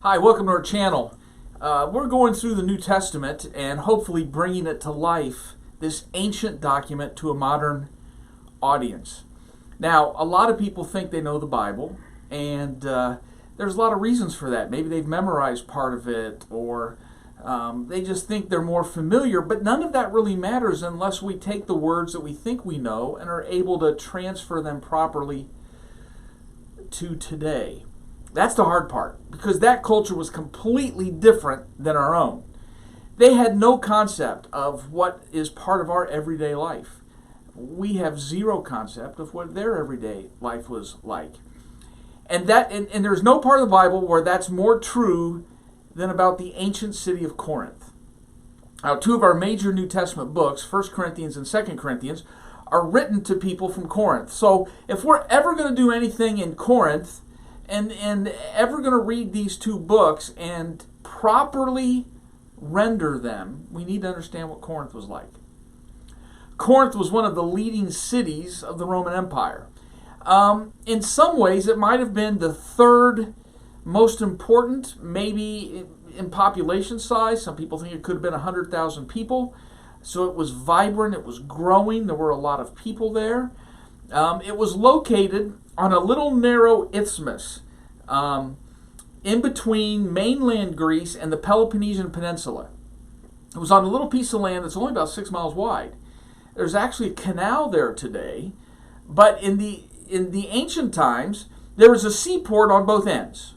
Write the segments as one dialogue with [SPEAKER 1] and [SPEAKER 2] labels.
[SPEAKER 1] Hi, welcome to our channel. We're going through the New Testament and hopefully bringing it to life, this ancient document, to a modern audience. Now, a lot of people think they know the Bible, and there's a lot of reasons for that. Maybe they've memorized part of it, or they just think they're more familiar, but none of that really matters unless we take the words that we think we know and are able to transfer them properly to today. That's the hard part, because that culture was completely different than our own. They had no concept of what is part of our everyday life. We have zero concept of what their everyday life was like. And there's no part of the Bible where that's more true than about the ancient city of Corinth. Now, two of our major New Testament books, 1 Corinthians and 2 Corinthians, are written to people from Corinth. So if we're ever going to do anything in Corinth, and ever going to read these two books and properly render them, we need to understand what Corinth was like. Corinth was one of the leading cities of the Roman Empire. In some ways, it might have been the third most important, maybe in population size. Some people think it could have been 100,000 people. So it was vibrant, it was growing, there were a lot of people there. It was located on a little narrow isthmus in between mainland Greece and the Peloponnesian Peninsula. It was on a little piece of land that's only about 6 miles wide. There's actually a canal there today, but in the ancient times, there was a seaport on both ends.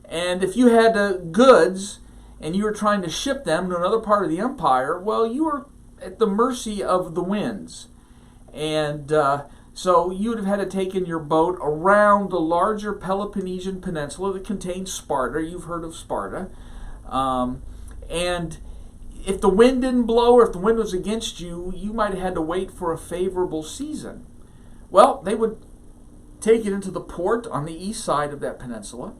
[SPEAKER 1] And if you had goods and you were trying to ship them to another part of the empire, well, you were at the mercy of the winds. And so you would have had to take in your boat around the larger Peloponnesian Peninsula that contained Sparta. You've heard of Sparta. And if the wind didn't blow or if the wind was against you, you might have had to wait for a favorable season. Well, they would take it into the port on the east side of that peninsula,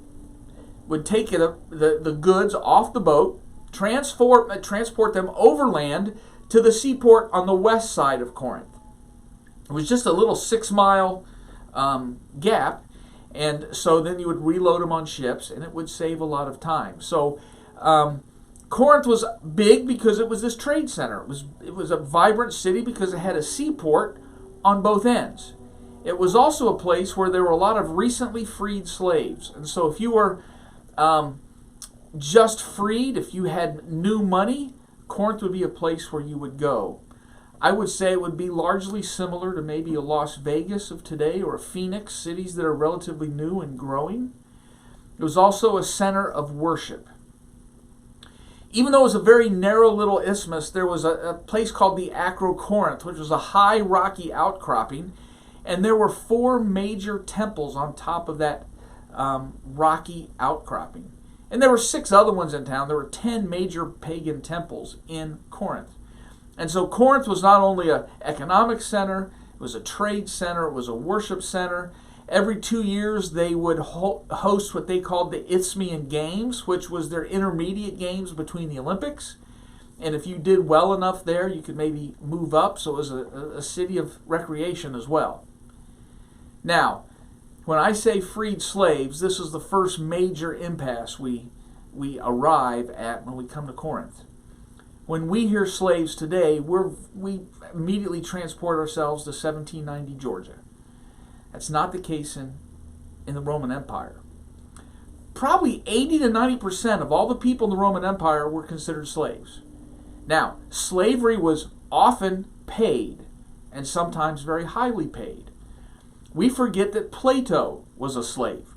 [SPEAKER 1] would take the goods off the boat, transport them overland to the seaport on the west side of Corinth. It was just a little 6-mile gap, and so then you would reload them on ships, and it would save a lot of time. So Corinth was big because it was this trade center. It was a vibrant city because it had a seaport on both ends. It was also a place where there were a lot of recently freed slaves, and so if you were just freed, if you had new money, Corinth would be a place where you would go. I would say it would be largely similar to maybe a Las Vegas of today or a Phoenix, cities that are relatively new and growing. It was also a center of worship. Even though it was a very narrow little isthmus, there was a place called the Acrocorinth, which was a high rocky outcropping, and there were 4 major temples on top of that rocky outcropping. And there were 6 other ones in town. There were 10 major pagan temples in Corinth. And so Corinth was not only an economic center, it was a trade center, it was a worship center. Every 2 years they would host what they called the Isthmian Games, which was their intermediate games between the Olympics. And if you did well enough there, you could maybe move up. So it was a city of recreation as well. Now, when I say freed slaves, this is the first major impasse we arrive at when we come to Corinth. When we hear slaves today, we immediately transport ourselves to 1790 Georgia. That's not the case in the Roman Empire. Probably 80 to 90% of all the people in the Roman Empire were considered slaves. Now, slavery was often paid, and sometimes very highly paid. We forget that Plato was a slave.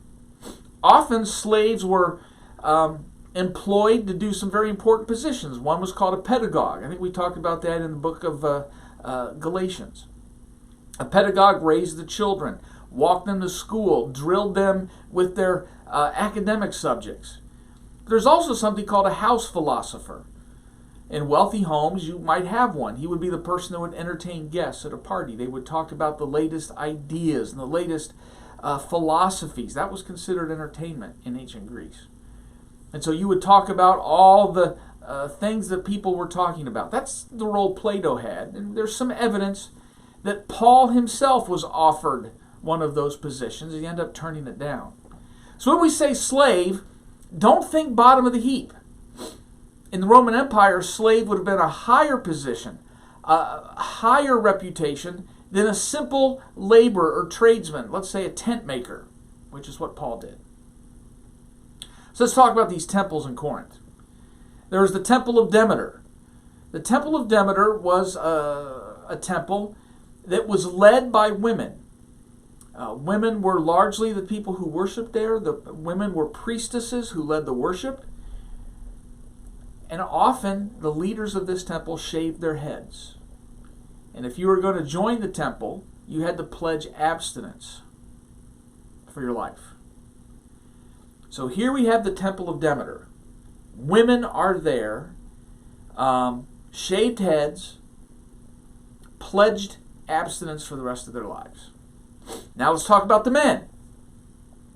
[SPEAKER 1] Often slaves were employed to do some very important positions. One was called a pedagogue. I think we talked about that in the book of Galatians. A pedagogue raised the children, walked them to school, drilled them with their academic subjects. There's also something called a house philosopher. In wealthy homes, you might have one. He would be the person that would entertain guests at a party. They would talk about the latest ideas and the latest philosophies. That was considered entertainment in ancient Greece. And so you would talk about all the things that people were talking about. That's the role Plato had. And there's some evidence that Paul himself was offered one of those positions. He ended up turning it down. So when we say slave, Don't think bottom of the heap. In the Roman Empire, a slave would have been a higher position, a higher reputation than a simple laborer or tradesman, let's say a tent maker, which is what Paul did. So let's talk about these temples in Corinth. There was the Temple of Demeter. The Temple of Demeter was a temple that was led by women. Women were largely the people who worshiped there. The women were priestesses who led the worship. And often the leaders of this temple shaved their heads. And if you were going to join the temple, you had to pledge abstinence for your life. So here we have the Temple of Demeter. Women are there, shaved heads, pledged abstinence for the rest of their lives. Now let's talk about the men.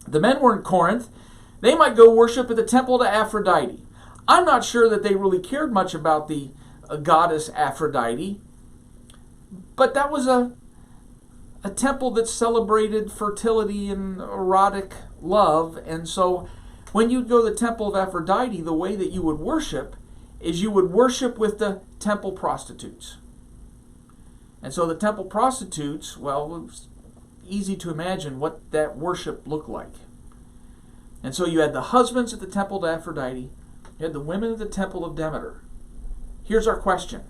[SPEAKER 1] The men were in Corinth. They might go worship at the temple to Aphrodite. I'm not sure that they really cared much about the goddess Aphrodite, but that was a temple that celebrated fertility and erotic love. And so when you'd go to the temple of Aphrodite, the way that you would worship is you would worship with the temple prostitutes. And so the temple prostitutes, well, it was easy to imagine what that worship looked like. And so you had the husbands at the temple of Aphrodite, you had the women at the temple of Demeter. Here's our question.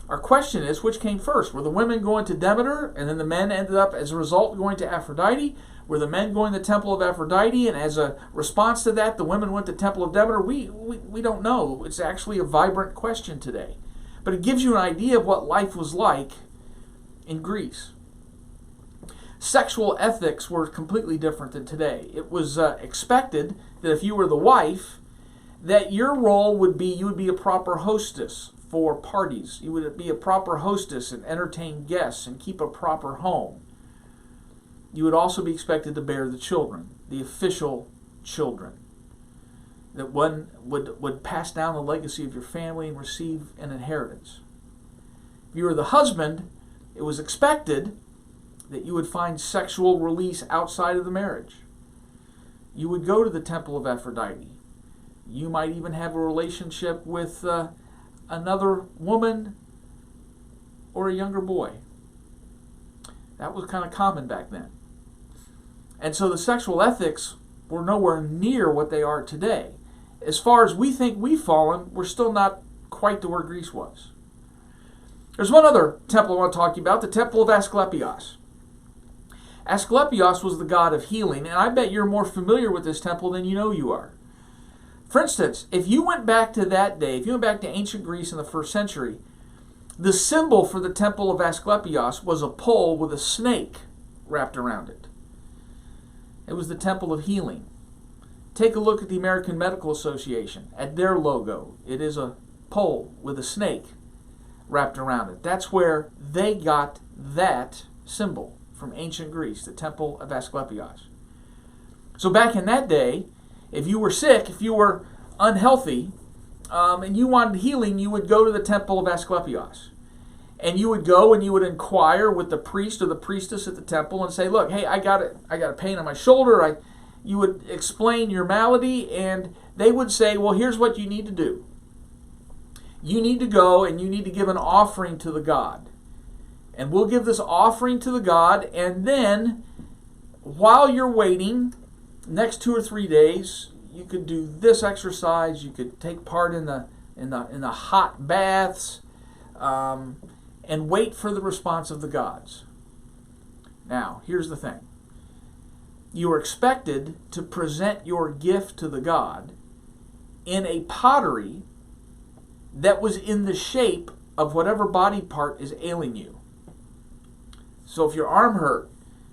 [SPEAKER 1] Our question is, which came first? Were the women going to Demeter, and then the men ended up, as a result, going to Aphrodite? Were the men going to the temple of Aphrodite, and as a response to that, the women went to the temple of Demeter? We don't know. It's actually a vibrant question today. But it gives you an idea of what life was like in Greece. Sexual ethics were completely different than today. It was expected that if you were the wife, that your role would be, you would be a proper hostess for parties. You would be a proper hostess and entertain guests and keep a proper home. You would also be expected to bear the children, the official children. That one would pass down the legacy of your family and receive an inheritance. If you were the husband, it was expected that you would find sexual release outside of the marriage. You would go to the temple of Aphrodite. You might even have a relationship with another woman or a younger boy. That was kind of common back then. And so the sexual ethics were nowhere near what they are today. As far as we think we've fallen, we're still not quite to where Greece was. There's one other temple I want to talk to you about, the Temple of Asclepios. Asclepios was the god of healing, and I bet you're more familiar with this temple than you know you are. For instance, if you went back to that day, if you went back to ancient Greece in the 1st century, the symbol for the Temple of Asclepios was a pole with a snake wrapped around it. It was the Temple of Healing. Take a look at the American Medical Association, at their logo. It is a pole with a snake wrapped around it. That's where they got that symbol from ancient Greece, the Temple of Asclepios. So back in that day, if you were sick, if you were unhealthy, and you wanted healing, you would go to the Temple of Asclepios. And you would go and you would inquire with the priest or the priestess at the temple and say, look, hey, I got a pain on my shoulder. You would explain your malady, and they would say, well, here's what you need to do. You need to go and you need to give an offering to the god. And we'll give this offering to the god, and then while you're waiting, next 2 or 3 days, you could do this exercise. You could take part in the hot baths, and wait for the response of the gods. Now, here's the thing. You are expected to present your gift to the god in a pottery that was in the shape of whatever body part is ailing you. So if your arm hurt,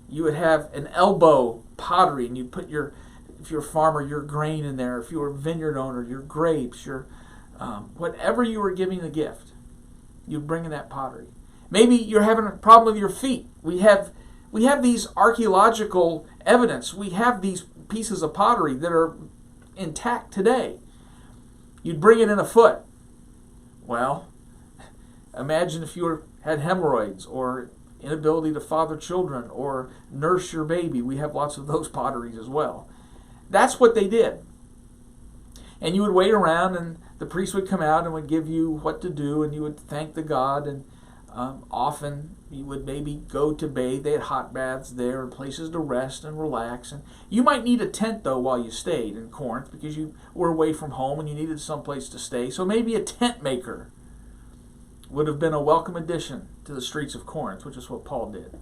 [SPEAKER 1] you would have an elbow pottery, and you'd put if you're a farmer, your grain in there. If you were a vineyard owner, your grapes, your whatever you were giving the gift, you'd bring in that pottery. Maybe you're having a problem with your feet. We have these archaeological evidence. We have these pieces of pottery that are intact today. You'd bring it in a foot. Well, imagine if you had hemorrhoids or inability to father children or nurse your baby. We have lots of those potteries as well. That's what they did. And you would wait around, and the priest would come out and would give you what to do, and you would thank the God, and often you would maybe go to bathe. They had hot baths there and places to rest and relax. And you might need a tent, though, while you stayed in Corinth, because you were away from home and you needed some place to stay. So maybe a tent maker would have been a welcome addition to the streets of Corinth, which is what Paul did.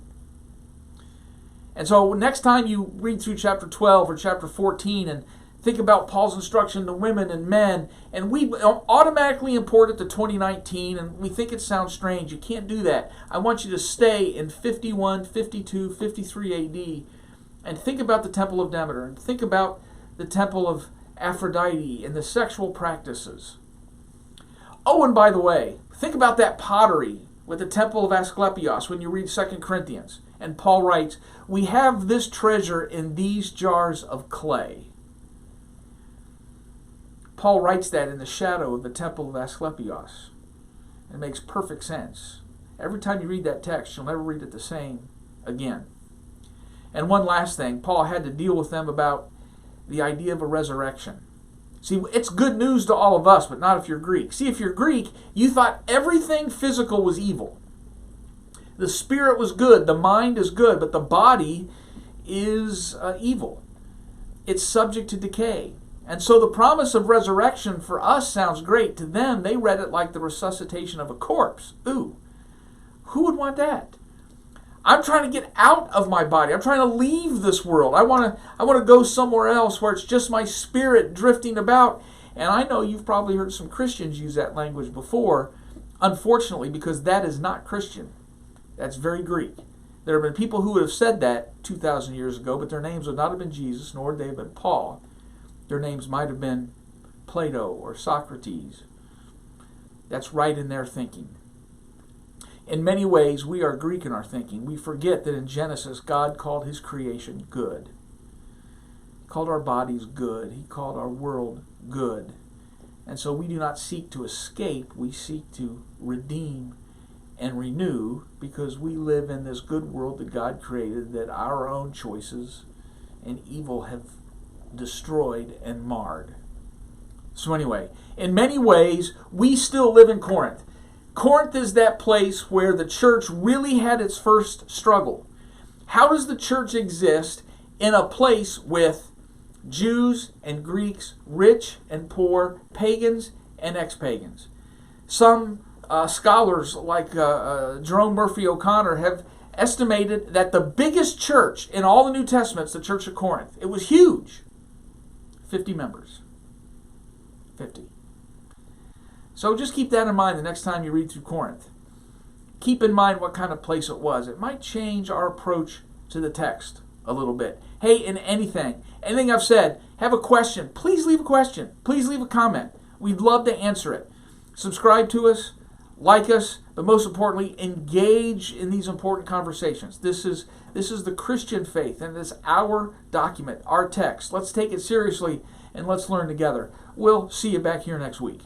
[SPEAKER 1] And so next time you read through chapter 12 or chapter 14 and think about Paul's instruction to women and men, and we automatically import it to 2019, and we think it sounds strange. You can't do that. I want you to stay in 51, 52, 53 AD and think about the Temple of Demeter, and think about the Temple of Aphrodite and the sexual practices. Oh, and by the way, think about that pottery with the Temple of Asclepios when you read 2 Corinthians. And Paul writes, "We have this treasure in these jars of clay." Paul writes that in the shadow of the Temple of Asclepios. It makes perfect sense. Every time you read that text, you'll never read it the same again. And one last thing, Paul had to deal with them about the idea of a resurrection. See, it's good news to all of us, but not if you're Greek. See, if you're Greek, you thought everything physical was evil. The spirit was good, the mind is good, but the body is evil. It's subject to decay. And so the promise of resurrection for us sounds great. To them, they read it like the resuscitation of a corpse. Ooh, who would want that? I'm trying to get out of my body. I'm trying to leave this world. I want to go somewhere else where it's just my spirit drifting about. And I know you've probably heard some Christians use that language before, unfortunately, because that is not Christian. That's very Greek. There have been people who would have said that 2,000 years ago, but their names would not have been Jesus, nor would they have been Paul. Their names might have been Plato or Socrates. That's right in their thinking. In many ways, we are Greek in our thinking. We forget that in Genesis, God called his creation good. He called our bodies good. He called our world good. And so we do not seek to escape. We seek to redeem and renew, because we live in this good world that God created, that our own choices and evil have destroyed and marred. So anyway, in many ways, we still live in Corinth. Corinth is that place where the church really had its first struggle. How does the church exist in a place with Jews and Greeks, rich and poor, pagans and ex-pagans? Some scholars like Jerome Murphy O'Connor have estimated that the biggest church in all the New Testament is the Church of Corinth. It was huge. 50 members. 50. So just keep that in mind the next time you read through Corinth. Keep in mind what kind of place it was. It might change our approach to the text a little bit. Hey, in anything I've said, have a question, please leave a question. Please leave a comment. We'd love to answer it. Subscribe to us, like us, but most importantly, engage in these important conversations. This is the Christian faith, and it's our document, our text. Let's take it seriously, and let's learn together. We'll see you back here next week.